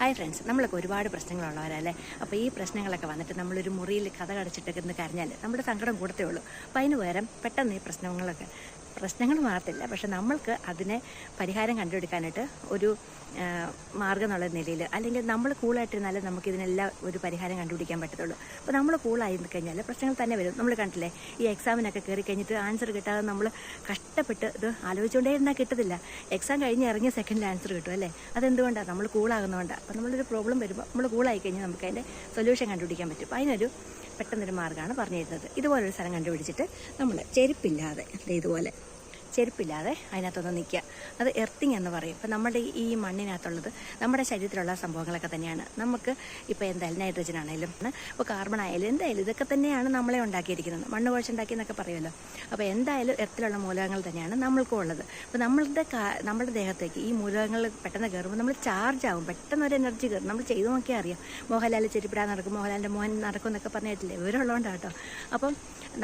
Hi friends, നമ്മളൊക്കെ ഒരുപാട് പ്രശ്നങ്ങളുള്ളവരല്ലേ. അപ്പോൾ ഈ പ്രശ്നങ്ങളൊക്കെ വന്നിട്ട് നമ്മളൊരു മുറിയിൽ കഥ കടച്ചിട്ടൊക്കെ ഇന്ന് കരഞ്ഞാൽ നമ്മുടെ സങ്കടം കൂടത്തേ ഉള്ളൂ. അപ്പോൾ അതിന് പകരം പെട്ടെന്ന് ഈ പ്രശ്നങ്ങൾ മാറത്തില്ല, പക്ഷെ നമ്മൾക്ക് അതിനെ പരിഹാരം കണ്ടുപിടിക്കാനായിട്ട് ഒരു മാർഗ്ഗം എന്നുള്ള നിലയിൽ, അല്ലെങ്കിൽ നമ്മൾ കൂളായിട്ടിരുന്നാലേ നമുക്കിതിനെല്ലാം ഒരു പരിഹാരം കണ്ടുപിടിക്കാൻ പറ്റത്തുള്ളൂ. അപ്പോൾ നമ്മൾ കൂളായി കഴിഞ്ഞാൽ പ്രശ്നങ്ങൾ തന്നെ വരും. നമ്മൾ കണ്ടില്ലേ, ഈ എക്സാമിനൊക്കെ കയറി കഴിഞ്ഞിട്ട് ആൻസർ കിട്ടാതെ നമ്മൾ കഷ്ടപ്പെട്ട് ഇത് ആലോചിച്ചുകൊണ്ടേ ഇരുന്നാൽ കിട്ടത്തില്ല. എക്സാം കഴിഞ്ഞ് ഇറങ്ങിയ സെക്കൻഡിൽ ആൻസർ കിട്ടും അല്ലേ. അതെന്തുകൊണ്ടാണ്? നമ്മൾ കൂളാകുന്നതുകൊണ്ടാണ്. അപ്പോൾ നമ്മളൊരു പ്രോബ്ലം വരുമ്പോൾ നമ്മൾ കൂളായി കഴിഞ്ഞാൽ നമുക്ക് അതിൻ്റെ സൊല്യൂഷൻ കണ്ടുപിടിക്കാൻ പറ്റും. അപ്പോൾ അതിനൊരു പെട്ടെന്നൊരു മാർഗ്ഗമാണ് പറഞ്ഞു തരുന്നത്. ഇതുപോലൊരു സ്ഥലം കണ്ടുപിടിച്ചിട്ട് നമ്മൾ ചെരുപ്പില്ലാതെ അതിനകത്തൊന്ന് നിൽക്കുക. അത് എർത്തിങ് എന്ന് പറയും. ഇപ്പോൾ നമ്മുടെ ഈ മണ്ണിനകത്തുള്ളത് നമ്മുടെ ശരീരത്തിലുള്ള സംഭവങ്ങളൊക്കെ തന്നെയാണ്. നമുക്ക് ഇപ്പോൾ എന്തായാലും നൈട്രജൻ ആണെങ്കിലും ഇപ്പോൾ കാർബൺ ആയാലും എന്തായാലും ഇതൊക്കെ തന്നെയാണ് നമ്മളെ ഉണ്ടാക്കിയിരിക്കുന്നത്. മണ്ണ് കുഴച്ചുണ്ടാക്കിയെന്നൊക്കെ പറയുമല്ലോ. അപ്പോൾ എന്തായാലും എർത്തിലുള്ള മൂലകങ്ങൾ തന്നെയാണ് നമ്മൾക്കും ഉള്ളത്. അപ്പോൾ നമ്മുടെ ദേഹത്തേക്ക് ഈ മൂലകങ്ങൾ പെട്ടെന്ന് കയറുമ്പോൾ നമ്മൾ ചാർജ് ആവും, പെട്ടെന്ന് ഒരു എനർജി കയറും. നമ്മൾ ചെയ്തു നോക്കിയാൽ അറിയാം. മോഹൻലാൽ ചെരുപ്പിടാൻ നടക്കും, മോഹൻലാലിൻ്റെ മോഹൻ നടക്കും എന്നൊക്കെ പറഞ്ഞിട്ടില്ലേ, വിവരമുള്ളതുകൊണ്ടാണ് കേട്ടോ. അപ്പം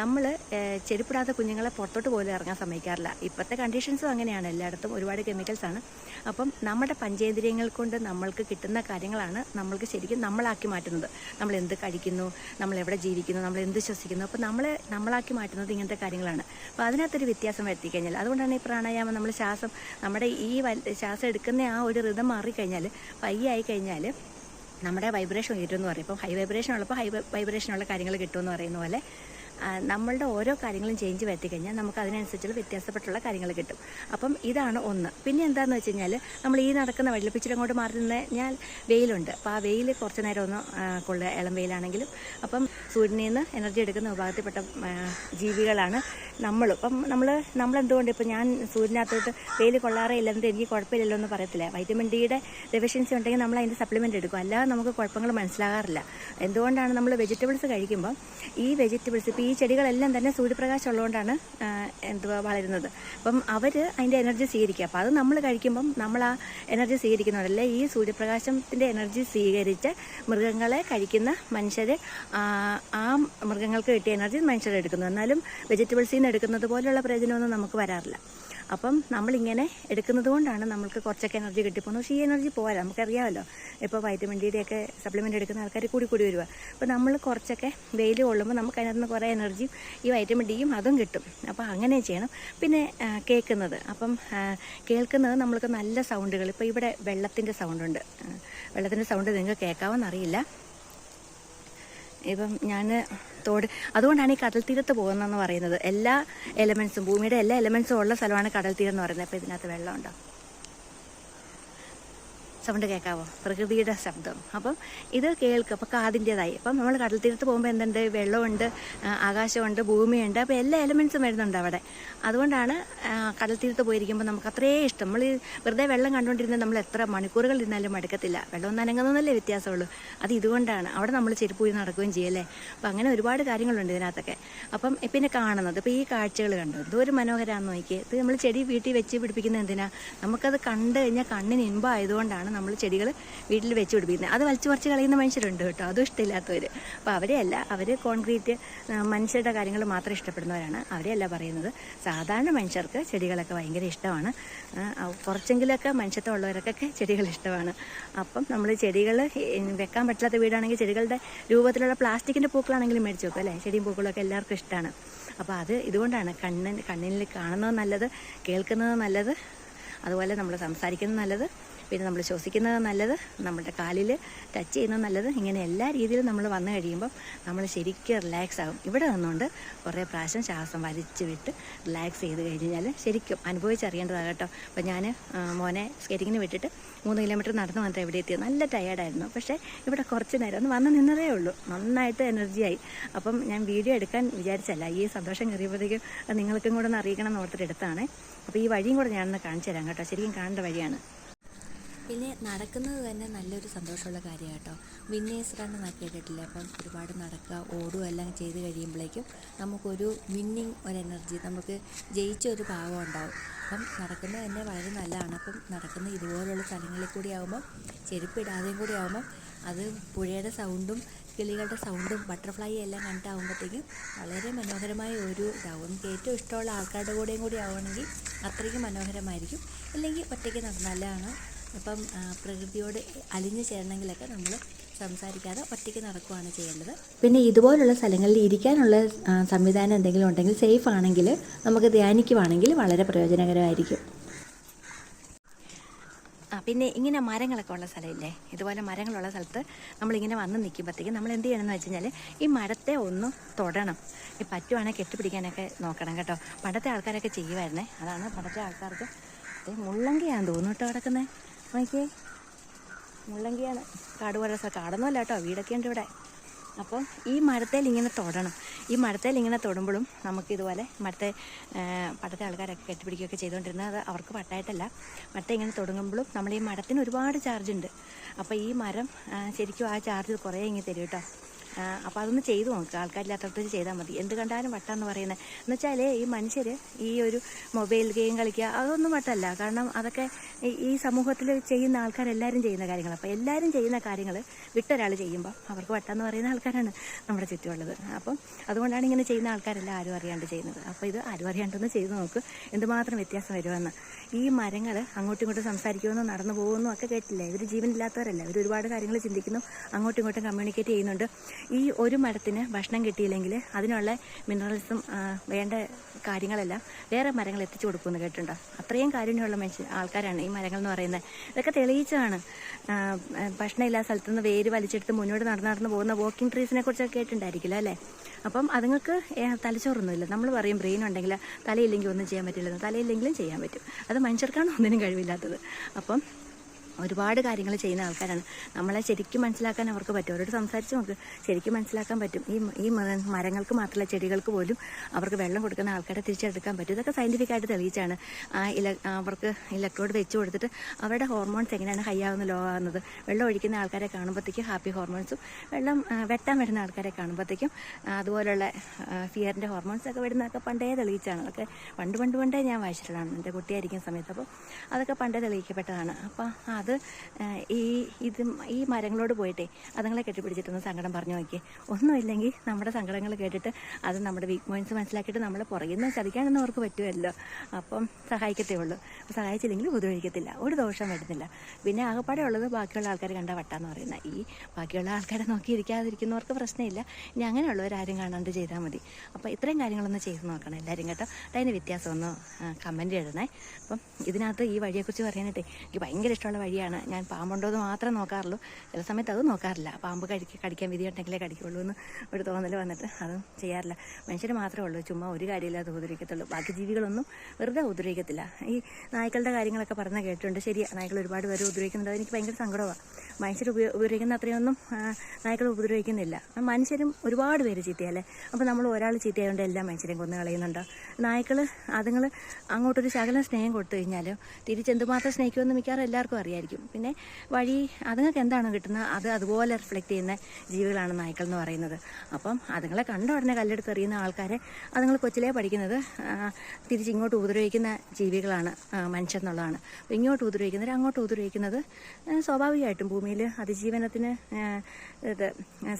നമ്മൾ ചെരുപ്പിടാത്ത കുഞ്ഞുങ്ങളെ പുറത്തോട്ട് പോലും ഇറങ്ങാൻ സമ്മതിക്കാറില്ല. ഇപ്പോഴത്തെ കണ്ടീഷൻസും അങ്ങനെയാണ്, എല്ലായിടത്തും ഒരുപാട് കെമിക്കൽസാണ്. അപ്പം നമ്മുടെ പഞ്ചേന്ദ്രിയങ്ങൾ കൊണ്ട് നമ്മൾക്ക് കിട്ടുന്ന കാര്യങ്ങളാണ് നമ്മൾക്ക് ശരിക്കും നമ്മളാക്കി മാറ്റുന്നത്. നമ്മൾ എന്ത് കഴിക്കുന്നു, നമ്മൾ എവിടെ ജീവിക്കുന്നു, നമ്മൾ എന്ത് ശ്വസിക്കുന്നു, അപ്പോൾ നമ്മളാക്കി മാറ്റുന്നത് ഇങ്ങനത്തെ കാര്യങ്ങളാണ്. അപ്പോൾ അതിനകത്തൊരു വ്യത്യാസം വരുത്തി കഴിഞ്ഞാൽ, അതുകൊണ്ടാണ് ഈ പ്രാണായാമം, നമ്മൾ നമ്മുടെ ഈ ശ്വാസം എടുക്കുന്ന ആ ഒരു ഋതം മാറിക്കഴിഞ്ഞാൽ, പയ്യെ ആയിക്കഴിഞ്ഞാൽ നമ്മുടെ വൈബ്രേഷൻ ഉയരുമെന്ന് പറയും. ഇപ്പം ഹൈ വൈബ്രേഷൻ ഉള്ളപ്പോൾ ഹൈ വൈബ്രേഷനുള്ള കാര്യങ്ങൾ കിട്ടുമെന്ന് പറയുന്ന പോലെ നമ്മളുടെ ഓരോ കാര്യങ്ങളും ചേഞ്ച് വരുത്തി കഴിഞ്ഞാൽ നമുക്ക് അതിനനുസരിച്ചുള്ള വ്യത്യാസപ്പെട്ടുള്ള കാര്യങ്ങൾ കിട്ടും. അപ്പം ഇതാണ് ഒന്ന്. പിന്നെ എന്താണെന്ന് വെച്ച് കഴിഞ്ഞാൽ, നമ്മൾ ഈ നടക്കുന്ന വഴിയിൽ പിച്ചിട്ട് അങ്ങോട്ട് മാറി നിന്ന് ഞാൻ വെയിലുണ്ട്. അപ്പോൾ ആ വെയിൽ കുറച്ച് നേരം ഒന്ന് കൊള്ളുക, ഇളം വെയിലാണെങ്കിലും. അപ്പം സൂര്യനിൽ നിന്ന് എനർജി എടുക്കുന്ന വിഭാഗത്തിൽപ്പെട്ട ജീവികളാണ് നമ്മളും. അപ്പം നമ്മളെന്തുകൊണ്ട് ഇപ്പോൾ ഞാൻ സൂര്യനകത്തോട്ട് വെയിൽ കൊള്ളാറേ ഇല്ലെന്നിട്ട് എനിക്ക് കുഴപ്പമില്ലല്ലോ എന്ന് പറയത്തില്ല. വൈറ്റമിൻ ഡിയുടെ ഡെഫിഷ്യൻസി ഉണ്ടെങ്കിൽ നമ്മൾ അതിൻ്റെ സപ്ലിമെൻ്റ് എടുക്കും, അല്ലാതെ നമുക്ക് കുഴപ്പങ്ങൾ മനസ്സിലാകാറില്ല. എന്തുകൊണ്ടാണ് നമ്മൾ വെജിറ്റബിൾസ് കഴിക്കുമ്പോൾ ഈ വെജിറ്റബിൾസ്, ഇപ്പോൾ ഈ ചെടികളെല്ലാം തന്നെ സൂര്യപ്രകാശം ഉള്ളതുകൊണ്ടാണ് വളരുന്നത്. അപ്പം അവർ അതിൻ്റെ എനർജി സ്വീകരിക്കുക. അപ്പോൾ അത് നമ്മൾ കഴിക്കുമ്പം നമ്മൾ ആ എനർജി സ്വീകരിക്കുന്നതല്ലേ. ഈ സൂര്യപ്രകാശത്തിൻ്റെ എനർജി സ്വീകരിച്ച് മൃഗങ്ങളെ കഴിക്കുന്ന മനുഷ്യർ ആ മൃഗങ്ങൾക്ക് കിട്ടിയ എനർജി മനുഷ്യരെടുക്കുന്നു. എന്നാലും വെജിറ്റബിൾസിൽ നിന്ന് എടുക്കുന്നത് പോലെയുള്ള പ്രയോജനമൊന്നും നമുക്ക് വരാറില്ല. അപ്പം നമ്മളിങ്ങനെ എടുക്കുന്നത് കൊണ്ടാണ് നമ്മൾക്ക് കുറച്ചൊക്കെ എനർജി കിട്ടിപ്പോകുന്നത്. പക്ഷേ ഈ എനർജി പോരാ, നമുക്കറിയാമല്ലോ. ഇപ്പോൾ വൈറ്റമിൻ ഡിയുടെയൊക്കെ സപ്ലിമെൻ്റ് എടുക്കുന്ന ആൾക്കാർ കൂടി വരിക. അപ്പോൾ നമ്മൾ കുറച്ചൊക്കെ വെയിൽ കൊള്ളുമ്പോൾ നമുക്ക് അതിനകത്ത് നിന്ന് കുറേ എനർജിയും ഈ വൈറ്റമിൻ ഡിയും അതും കിട്ടും. അപ്പോൾ അങ്ങനെ ചെയ്യണം. പിന്നെ കേൾക്കുന്നത്, അപ്പം കേൾക്കുന്നത് നമ്മൾക്ക് നല്ല സൗണ്ടുകൾ. ഇപ്പോൾ ഇവിടെ വെള്ളത്തിൻ്റെ സൗണ്ടുണ്ട്. വെള്ളത്തിൻ്റെ സൗണ്ട് നിങ്ങൾക്ക് കേൾക്കാമെന്നറിയില്ല. ഇപ്പം ഞാൻ അതുകൊണ്ടാണ് ഈ കടൽ തീരത്ത് പോകുന്നതെന്ന് പറയുന്നത്. എല്ലാ എലമെൻസും, ഭൂമിയുടെ എല്ലാ എലമെൻസും ഉള്ള സ്ഥലമാണ് കടൽ തീരം എന്ന് പറയുന്നത്. അപ്പോൾ ഇതിനകത്ത് വെള്ളമുണ്ടോ? സൗണ്ട് കേൾക്കാവോ? പ്രകൃതിയുടെ ശബ്ദം. അപ്പം ഇത് കേൾക്കും. അപ്പോൾ കാതിൻ്റേതായി. അപ്പം നമ്മൾ കടൽ തീരത്ത് പോകുമ്പോൾ എന്തുണ്ട്? വെള്ളമുണ്ട്, ആകാശമുണ്ട്, ഭൂമിയുണ്ട്. അപ്പോൾ എല്ലാ എലമെൻസും വരുന്നുണ്ട് അവിടെ. അതുകൊണ്ടാണ് കടൽ തീരത്ത് പോയിരിക്കുമ്പോൾ നമുക്ക് അത്രയും ഇഷ്ടം. നമ്മൾ വെറുതെ വെള്ളം കണ്ടുകൊണ്ടിരുന്നാൽ നമ്മൾ എത്ര മണിക്കൂറുകൾ ഇരുന്നാലും മടുക്കത്തില്ല. വെള്ളം നനങ്ങുന്നതല്ലേ വ്യത്യാസമുള്ളൂ. അത് ഇതുകൊണ്ടാണ്. അവിടെ നമ്മൾ ചെരുപ്പ് പോയി നടക്കുകയും ചെയ്യല്ലേ. അപ്പം അങ്ങനെ ഒരുപാട് കാര്യങ്ങളുണ്ട് ഇതിനകത്തൊക്കെ. അപ്പം പിന്നെ കാണുന്നത്, ഇപ്പോൾ ഈ കാഴ്ചകൾ കണ്ടു എന്തോ ഒരു മനോഹരമാണെന്ന് നോക്കി. ഇത് നമ്മൾ ചെടി വീട്ടിൽ വെച്ച് പിടിപ്പിക്കുന്നത് എന്തിനാണ്? നമുക്കത് കണ്ടു കഴിഞ്ഞാൽ കണ്ണിന് ഇമ്പമായതുകൊണ്ടാണ് നമ്മൾ ചെടികൾ വീട്ടിൽ വെച്ച് പിടിപ്പിക്കുന്നത്. അത് വലിച്ചു പറിച്ച് കളയുന്ന മനുഷ്യരുണ്ട് കേട്ടോ, അതും ഇഷ്ടമില്ലാത്തവർ. അപ്പോൾ അവരെയല്ല, അവർ കോൺക്രീറ്റ് മനുഷ്യരുടെ കാര്യങ്ങൾ മാത്രം ഇഷ്ടപ്പെടുന്നവരാണ്. അവരെയല്ല പറയുന്നത്. സാധാരണ മനുഷ്യർക്ക് ചെടികളൊക്കെ ഭയങ്കര ഇഷ്ടമാണ്. കുറച്ചെങ്കിലൊക്കെ മനുഷ്യത്വം ഉള്ളവർക്കൊക്കെ ചെടികൾ ഇഷ്ടമാണ്. അപ്പം നമ്മൾ ചെടികൾ വെക്കാൻ പറ്റാത്ത വീടാണെങ്കിൽ ചെടികളുടെ രൂപത്തിലുള്ള പ്ലാസ്റ്റിക്കിൻ്റെ പൂക്കളാണെങ്കിലും മേടിച്ച് വെക്കും അല്ലേ. ചെടിയും പൂക്കളൊക്കെ എല്ലാവർക്കും ഇഷ്ടമാണ്. അപ്പോൾ ഇതുകൊണ്ടാണ് കണ്ണിൽ കാണുന്നത് നല്ലത്, കേൾക്കുന്നത് നല്ലത്, അതുപോലെ നമ്മൾ സംസാരിക്കുന്നത് നല്ലത്, പിന്നെ നമ്മൾ ശ്വസിക്കുന്നത് നല്ലത്, നമ്മുടെ കാലിൽ ടച്ച് ചെയ്യുന്നത് നല്ലത്. ഇങ്ങനെ എല്ലാ രീതിയിലും നമ്മൾ വന്നു കഴിയുമ്പം നമ്മൾ ശരിക്കും റിലാക്സ് ആകും. ഇവിടെ നിന്നുകൊണ്ട് കുറേ പ്രാവശ്യം ശ്വാസം വലിച്ചു വിട്ട് റിലാക്സ് ചെയ്ത് കഴിഞ്ഞാൽ ശരിക്കും അനുഭവിച്ചറിയേണ്ടതാണ് കേട്ടോ. അപ്പോൾ ഞാൻ മോനെ സ്കേറ്റിങ്ങിന് വിട്ടിട്ട് 3 കിലോമീറ്റർ നടന്നു വന്നിട്ട് എവിടെ എത്തിയത്. നല്ല ടയേർഡായിരുന്നു. പക്ഷേ ഇവിടെ കുറച്ച് നേരം ഒന്ന് വന്ന് നിന്നതേ ഉള്ളൂ. നന്നായിട്ട് എനർജിയായി. അപ്പം ഞാൻ വീഡിയോ എടുക്കാൻ വിചാരിച്ചല്ല, ഈ സന്തോഷം കയറിയപ്പോഴത്തേക്കും അത് നിങ്ങൾക്കും കൂടെ ഒന്ന് അറിയിക്കണം എന്ന് ഓർത്തിട്ട് എടുത്താണ്. അപ്പോൾ ഈ വഴിയും കൂടെ ഞാനൊന്ന് കാണിച്ചു തരാം കേട്ടോ. ശരിക്കും കാണേണ്ട വഴിയാണ്. പിന്നെ നടക്കുന്നത് തന്നെ നല്ലൊരു സന്തോഷമുള്ള കാര്യമാണ് കേട്ടോ. വിന്നേഴ്സ് റൺ എന്നൊക്കെ കേട്ടിട്ടില്ല. അപ്പം ഒരുപാട് നടക്കുക, ഓടുക എല്ലാം ചെയ്ത് കഴിയുമ്പോഴേക്കും നമുക്കൊരു വിന്നിങ് ഒരു എനർജി, നമുക്ക് ജയിച്ച ഒരു ഭാവം ഉണ്ടാവും. അപ്പം നടക്കുന്നത് തന്നെ വളരെ നല്ലതാണ്. അപ്പം നടക്കുന്ന ഇതുപോലുള്ള സ്ഥലങ്ങളിൽ കൂടി ആകുമ്പം, ചെരുപ്പിടാതെയും കൂടി ആകുമ്പം, അത് പുഴയുടെ സൗണ്ടും കിളികളുടെ സൗണ്ടും ബട്ടർഫ്ലൈ എല്ലാം കണ്ടിട്ടാകുമ്പോഴത്തേക്കും വളരെ മനോഹരമായ ഒരു ഇതാവും. നമുക്ക് ഏറ്റവും ഇഷ്ടമുള്ള ആൾക്കാരുടെ കൂടെയും കൂടി ആവുകയാണെങ്കിൽ അത്രയ്ക്കും മനോഹരമായിരിക്കും. അല്ലെങ്കിൽ ഒറ്റയ്ക്ക് നല്ലതാണ്. അപ്പം പ്രകൃതിയോട് അലിഞ്ഞു ചേരണമെങ്കിലൊക്കെ നമ്മൾ സംസാരിക്കാതെ ഒറ്റയ്ക്ക് നടക്കുകയാണ് ചെയ്യേണ്ടത്. പിന്നെ ഇതുപോലുള്ള സ്ഥലങ്ങളിൽ ഇരിക്കാനുള്ള സംവിധാനം എന്തെങ്കിലും ഉണ്ടെങ്കിൽ സേഫ് ആണെങ്കിൽ നമുക്ക് ധ്യാനിക്കുവാണെങ്കിൽ വളരെ പ്രയോജനകരമായിരിക്കും. പിന്നെ ഇങ്ങനെ മരങ്ങളൊക്കെ ഉള്ള സ്ഥലമില്ലേ, ഇതുപോലെ മരങ്ങളുള്ള സ്ഥലത്ത് നമ്മളിങ്ങനെ വന്ന് നിൽക്കുമ്പോഴത്തേക്കും നമ്മൾ എന്ത് ചെയ്യണമെന്ന് വെച്ച് കഴിഞ്ഞാൽ ഈ മരത്തെ ഒന്ന് തൊടണം. ഈ പറ്റുവാണെങ്കിൽ കെട്ടിപ്പിടിക്കാനൊക്കെ നോക്കണം കേട്ടോ. പണ്ടത്തെ ആൾക്കാരൊക്കെ ചെയ്യുമായിരുന്നേ. അതാണ് പണ്ടത്തെ ആൾക്കാർക്ക്. മുള്ളങ്കിയാന്ന് തോന്നുന്നു കേട്ടോ കിടക്കുന്നത്. നോക്കിയേ, മുള്ളങ്കിയാണ്. കാട് പോലെ കാടൊന്നുമല്ല കേട്ടോ, വീടൊക്കെ ഉണ്ട് ഇവിടെ. അപ്പം ഈ മരത്തേൽ ഇങ്ങനെ തൊടണം. ഈ മരത്തേൽ ഇങ്ങനെ തൊടുമ്പോഴും നമുക്കിതുപോലെ പണ്ടത്തെ ആൾക്കാരൊക്കെ കെട്ടിപ്പിടിക്കുകയൊക്കെ ചെയ്തുകൊണ്ടിരുന്നത്. അത് അവർക്ക് പട്ടായിട്ടല്ല, മരത്തെ ഇങ്ങനെ തൊടുങ്ങുമ്പോഴും നമ്മൾ ഈ മരത്തിന് ഒരുപാട് ചാർജ് ഉണ്ട്. അപ്പോൾ ഈ മരം ശരിക്കും ആ ചാർജ് കുറേ ഇങ്ങനെ തരും കേട്ടോ. അപ്പോൾ അതൊന്ന് ചെയ്തു നോക്കുക. ആൾക്കാരില്ലാത്തടത്ത് ചെയ്താൽ മതി. എന്ത് കണ്ടാലും വട്ടാന്ന് പറയുന്നത് എന്ന് വെച്ചാൽ ഈ മനുഷ്യർ ഈ ഒരു മൊബൈൽ ഗെയിം കളിക്കുക അതൊന്നും വട്ടല്ല. കാരണം അതൊക്കെ ഈ സമൂഹത്തിൽ ചെയ്യുന്ന ആൾക്കാരെല്ലാവരും ചെയ്യുന്ന കാര്യങ്ങൾ. അപ്പോൾ എല്ലാവരും ചെയ്യുന്ന കാര്യങ്ങൾ വിട്ടൊരാൾ ചെയ്യുമ്പോൾ അവർക്ക് വട്ടാന്ന് പറയുന്ന ആൾക്കാരാണ് നമ്മുടെ ചുറ്റുമുള്ളത്. അപ്പം അതുകൊണ്ടാണ് ഇങ്ങനെ ചെയ്യുന്ന ആൾക്കാരെല്ലാം ആരും അറിയാണ്ട് ചെയ്യുന്നത്. അപ്പോൾ ഇത് ആരും അറിയാണ്ടൊന്ന് ചെയ്ത് നോക്ക്, എന്തുമാത്രം വ്യത്യാസം വരുമെന്ന്. ഈ മരങ്ങൾ അങ്ങോട്ടും ഇങ്ങോട്ടും സംസാരിക്കുമെന്നോ നടന്നു പോകുമെന്നോ ഒക്കെ കേട്ടില്ലേ. ഇവർ ജീവനില്ലാത്തവരല്ല, ഇവർ ഒരുപാട് കാര്യങ്ങൾ ചിന്തിക്കുന്നു, അങ്ങോട്ടും ഇങ്ങോട്ടും കമ്മ്യൂണിക്കേറ്റ് ചെയ്യുന്നുണ്ട്. ഈ ഒരു മരത്തിന് ഭക്ഷണം കിട്ടിയില്ലെങ്കിൽ അതിനുള്ള മിനറൽസും വേണ്ട കാര്യങ്ങളെല്ലാം വേറെ മരങ്ങൾ എത്തിച്ചു കൊടുക്കുമെന്ന് കേട്ടിട്ടുണ്ടോ. അത്രയും കാരുണ്യമുള്ള ആൾക്കാരാണ് ഈ മരങ്ങൾ എന്ന് പറയുന്നത്. ഇതൊക്കെ തെളിയിച്ചാണ്. ഭക്ഷണമില്ലാത്ത സ്ഥലത്തുനിന്ന് വേര് വലിച്ചെടുത്ത് മുന്നോട്ട് നടന്നു പോകുന്ന വോക്കിംഗ് ട്രീസിനെ കുറിച്ചൊക്കെ കേട്ടിട്ടുണ്ടായിരിക്കില്ല അല്ലേ. അപ്പം അതുങ്ങൾക്ക് തലച്ചോറൊന്നുമില്ല. നമ്മൾ പറയും ബ്രെയിൻ ഉണ്ടെങ്കിൽ തലയില്ലെങ്കിൽ ഒന്നും ചെയ്യാൻ പറ്റില്ലെന്ന്. തലയില്ലെങ്കിലും ചെയ്യാൻ പറ്റും. അത് മനുഷ്യർക്കാണ് ഒന്നിനും കഴിവില്ലാത്തത്. അപ്പം ഒരുപാട് കാര്യങ്ങൾ ചെയ്യുന്ന ആൾക്കാരാണ്. നമ്മളെ ശരിക്കും മനസ്സിലാക്കാൻ അവർക്ക് പറ്റും. അവരോട് സംസാരിച്ച് നമുക്ക് ശരിക്കും മനസ്സിലാക്കാൻ പറ്റും. ഈ മരങ്ങൾക്ക് മാത്രമല്ല, ചെടികൾക്ക് പോലും അവർക്ക് വെള്ളം കൊടുക്കുന്ന ആൾക്കാരെ തിരിച്ചെടുക്കാൻ പറ്റും. ഇതൊക്കെ സയൻറ്റിഫിക്കായിട്ട് തെളിയിച്ചാണ്. അവർക്ക് ഇലക്ട്രോഡ് വെച്ച് കൊടുത്തിട്ട് അവരുടെ ഹോർമോൺസ് എങ്ങനെയാണ് ഹൈ ആവുന്ന ലോ ആകുന്നത്. വെള്ളം ഒഴിക്കുന്ന ആൾക്കാരെ കാണുമ്പോഴത്തേക്കും ഹാപ്പി ഹോർമോൺസും, വെള്ളം വെട്ടാൻ വരുന്ന ആൾക്കാരെ കാണുമ്പോഴത്തേക്കും അതുപോലുള്ള ഫിയറിൻ്റെ ഹോർമോൺസൊക്കെ വരുന്നതൊക്കെ പണ്ടേ തെളിയിച്ചാണ്. അതൊക്കെ പണ്ടേ ഞാൻ വായിച്ചിട്ടുള്ളതാണ് എൻ്റെ കുട്ടിയായിരിക്കുന്ന സമയത്ത്. അപ്പോൾ അതൊക്കെ പണ്ടേ തെളിയിക്കപ്പെട്ടതാണ്. അപ്പോൾ അത് ഈ മരങ്ങളോട് പോയിട്ടേ അതുങ്ങളെ കെട്ടിപ്പിടിച്ചിട്ടൊന്ന് സങ്കടം പറഞ്ഞു നോക്കിയേ. ഒന്നുമില്ലെങ്കിൽ നമ്മുടെ സങ്കടങ്ങൾ കേട്ടിട്ട് അത് നമ്മുടെ വീക്ക് പോയിന്റ്സ് മനസ്സിലാക്കിയിട്ട് നമ്മളെ പുറകിൽ നിന്ന് ചതിക്കാനൊന്നും അവർക്ക് പറ്റുമല്ലോ. അപ്പം സഹായിക്കത്തേ ഉള്ളൂ. സഹായിച്ചില്ലെങ്കിൽ ഉപദ്രവിക്കത്തില്ല, ഒരു ദോഷം വരുന്നില്ല. പിന്നെ ആകെപ്പാടെ ഉള്ളത് ബാക്കിയുള്ള ആൾക്കാർ കണ്ടാൽ വട്ടാന്ന് പറയുന്നത്. ഈ ബാക്കിയുള്ള ആൾക്കാരെ നോക്കിയിരിക്കാതിരിക്കുന്നവർക്ക് പ്രശ്നമില്ല. ഇനി അങ്ങനെയുള്ളവരാരും കാണാണ്ട് ചെയ്താൽ മതി. അപ്പോൾ ഇത്രയും കാര്യങ്ങളൊന്ന് ചെയ്ത് നോക്കണം എല്ലാവരും കേട്ടോ. അതിന് വ്യത്യാസം ഒന്ന് കമൻറ്റ് എഴുതണേ. അപ്പം ഇതിനകത്ത് ഈ വഴിയെക്കുറിച്ച് പറയാനായിട്ടേ എനിക്ക് ഭയങ്കര ഇഷ്ടമുള്ള വഴിയാണ്. ഞാൻ പാമ്പുണ്ടോ എന്ന് മാത്രമേ നോക്കാറുള്ളൂ. ചില സമയത്ത് അത് നോക്കാറില്ല. പാമ്പ് കടിക്കാൻ വിധിയുണ്ടെങ്കിലേ കടിക്കുള്ളൂ എന്ന് ഒരു തോന്നൽ വന്നിട്ട് അതും ചെയ്യാറില്ല. മനുഷ്യർ മാത്രമേ ഉള്ളൂ ചുമ്മാ ഒരു കാര്യമില്ലാതെ ഉപദ്രവിക്കത്തുള്ളൂ. ബാക്കി ജീവികളൊന്നും വെറുതെ ഉപദ്രവിക്കത്തില്ല. ഈ നായ്ക്കളുടെ കാര്യങ്ങളൊക്കെ പറഞ്ഞ് കേട്ടിട്ടുണ്ട്. ശരിയാണ്, നായ്ക്കൾ ഒരുപാട് പേര് ഉപദ്രവിക്കുന്നുണ്ട്. എനിക്ക് ഭയങ്കര സങ്കടമാണ്. മനുഷ്യർ ഉപദ്രവിക്കുന്ന അത്രയൊന്നും നായ്ക്കൾ ഉപദ്രവിക്കുന്നില്ല. മനുഷ്യരും ഒരുപാട് പേര് ചീത്തയല്ലേ. അപ്പോൾ നമ്മൾ ഒരാൾ ചീത്തയായതുകൊണ്ട് എല്ലാ മനുഷ്യരെയും കൊന്നു കളയുന്നുണ്ടോ. നായ്ക്കൾ അതുങ്ങൾ അങ്ങോട്ടൊരു ശകലം സ്നേഹം കൊടുത്തു കഴിഞ്ഞാലും തിരിച്ചെന്തുമാത്രം സ്നേഹിക്കുമെന്ന് മിക്കവാറും എല്ലാവർക്കും അറിയായിരിക്കും. പിന്നെ അതുങ്ങൾക്ക് എന്താണോ കിട്ടുന്നത് അത് അതുപോലെ റിഫ്ലക്റ്റ് ചെയ്യുന്ന ജീവികളാണ് നായ്ക്കൾ എന്ന് പറയുന്നത്. അപ്പം അതുങ്ങളെ കണ്ട ഉടനെ കല്ലെടുത്ത് എറിയുന്ന ആൾക്കാരെ അതുങ്ങൾ കൊച്ചിലേ പഠിക്കുന്നത് തിരിച്ചിങ്ങോട്ട് ഉപദ്രവിക്കുന്ന ജീവികളാണ് മനുഷ്യർ എന്നുള്ളതാണ്. അപ്പോൾ ഇങ്ങോട്ട് ഉപദ്രവിക്കുന്നവർ അങ്ങോട്ട് ഉപദ്രവിക്കുന്നത് സ്വാഭാവികമായിട്ടും ഭൂമിയിൽ അതിജീവനത്തിന്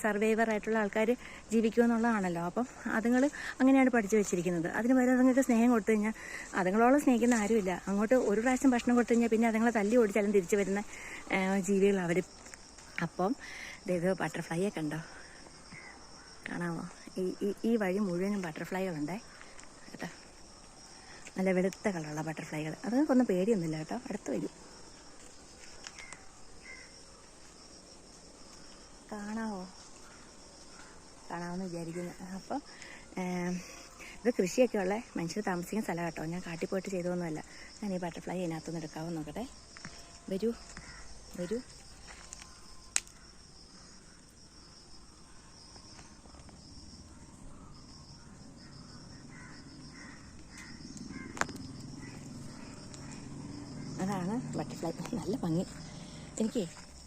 സർവൈവറായിട്ടുള്ള ആൾക്കാർ ജീവിക്കുമെന്നുള്ളതാണല്ലോ. അപ്പം അതുങ്ങൾ അങ്ങനെയാണ് പഠിച്ചു വെച്ചിരിക്കുന്നത്. അതിന് പകരം അതുങ്ങൾക്ക് സ്നേഹം കൊടുത്തു കഴിഞ്ഞാൽ അതുങ്ങളോളം സ്നേഹിക്കുന്ന ആരുമില്ല. അങ്ങോട്ട് ഒരു പ്രാവശ്യം ഭക്ഷണം കൊടുത്തു കഴിഞ്ഞാൽ പിന്നെ അതുങ്ങളെ തല്ലി ഓടിച്ചാലും തിരിച്ചു വരുന്ന ജീവികൾ അവർ. അപ്പം ഇത് ബട്ടർഫ്ലൈയെ കണ്ടോ, കാണാമോ? ഈ വഴി മുഴുവനും ബട്ടർഫ്ലൈകളുണ്ടേ കേട്ടോ. നല്ല വെളുത്ത കളറുള്ള ബട്ടർഫ്ലൈകൾ. അതൊന്നും പേടിയൊന്നുമില്ല കേട്ടോ, അടുത്ത് വരും. കാണാമെന്ന് വിചാരിക്കുന്നു. അപ്പം ഇത് കൃഷിയൊക്കെ ഉള്ള മനുഷ്യർ താമസിക്കുന്ന സ്ഥലം കേട്ടോ. ഞാൻ കാട്ടിൽ പോയിട്ട് ചെയ്തതൊന്നുമല്ല. ഞാൻ ഈ ബട്ടർഫ്ലൈ ഇതിനകത്തൊന്ന് എടുക്കാമെന്ന് നോക്കട്ടെ. വരൂ. അതാണ് ബട്ടർഫ്ലൈ. നല്ല ഭംഗി. എനിക്ക്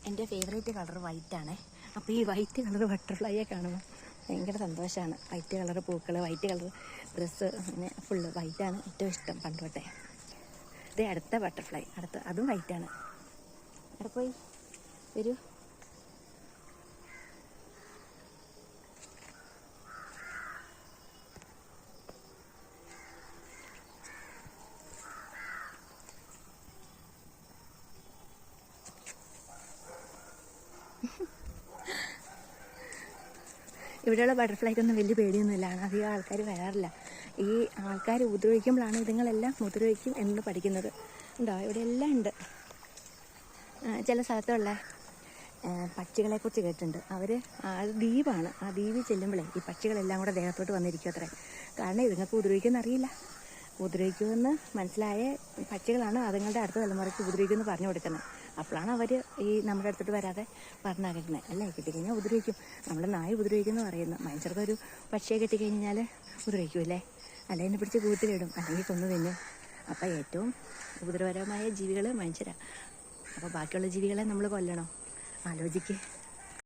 എൻ്റെ ഫേവറേറ്റ് കളർ വൈറ്റാണേ. അപ്പോൾ ഈ വൈറ്റ് കളർ ബട്ടർഫ്ലൈയെ കാണുമ്പോൾ ഭയങ്കര സന്തോഷമാണ്. വൈറ്റ് കളർ പൂക്കൾ, വൈറ്റ് കളർ ഡ്രസ്സ്, അങ്ങനെ ഫുള്ള് വൈറ്റാണ് ഏറ്റവും ഇഷ്ടം പണ്ട് തൊട്ടേ. ഇതേ അടുത്ത ബട്ടർഫ്ലൈ, അതും വൈറ്റാണ്. അവിടെ പോയി വരൂ. ഇവിടെയുള്ള ബട്ടർഫ്ലൈക്കൊന്നും വലിയ പേടിയൊന്നുമില്ല, അധികം ആൾക്കാർ വരാറില്ല. ഈ ആൾക്കാർ ഉപദ്രവിക്കുമ്പോഴാണ് ഇതുങ്ങളെല്ലാം ഉപദ്രവിക്കും എന്ന് പഠിക്കുന്നത്. ഉണ്ടോ, ഇവിടെ എല്ലാം ഉണ്ട്. ചില സ്ഥലത്തുള്ള പക്ഷികളെക്കുറിച്ച് കേട്ടിട്ടുണ്ട്. അവർ ദ്വീപാണ്, ആ ദ്വീപിൽ ചെല്ലുമ്പോഴേ ഈ പക്ഷികളെല്ലാം കൂടെ ദേഹത്തോട്ട് വന്നിരിക്കും അത്രേ. കാരണം ഇതുങ്ങൾക്ക് ഉപദ്രവിക്കുമെന്ന് അറിയില്ല. ഉപദ്രവിക്കുമെന്ന് മനസ്സിലായ പക്ഷികളാണ് അതുങ്ങളുടെ അടുത്ത തലമുറയ്ക്ക് ഉപദ്രവിക്കുമെന്ന് പറഞ്ഞു കൊടുക്കുന്നത്. അപ്പോഴാണ് അവർ ഈ നമ്മുടെ അടുത്തോട്ട് വരാതെ പറഞ്ഞാക്കുന്നത്. അല്ലേ, കിട്ടിക്കഴിഞ്ഞാൽ ഉപദ്രവിക്കും. നമ്മൾ നായ ഉപദ്രവിക്കുമെന്ന് പറയുന്നു. മനുഷ്യർക്കൊരു പക്ഷിയെ കിട്ടിക്കഴിഞ്ഞാൽ ഉപദ്രവിക്കുമല്ലേ, അല്ലെങ്കിൽ എന്നെ പിടിച്ച് കൂട്ടിലിടും, അല്ലെങ്കിൽ കൊന്നു തിന്നും. അപ്പോൾ ഏറ്റവും ഉപദ്രവകരമായ ജീവികൾ മനുഷ്യരാണ്. അപ്പോൾ ബാക്കിയുള്ള ജീവികളെ നമ്മൾ കൊല്ലണോ? ആലോചിക്ക്.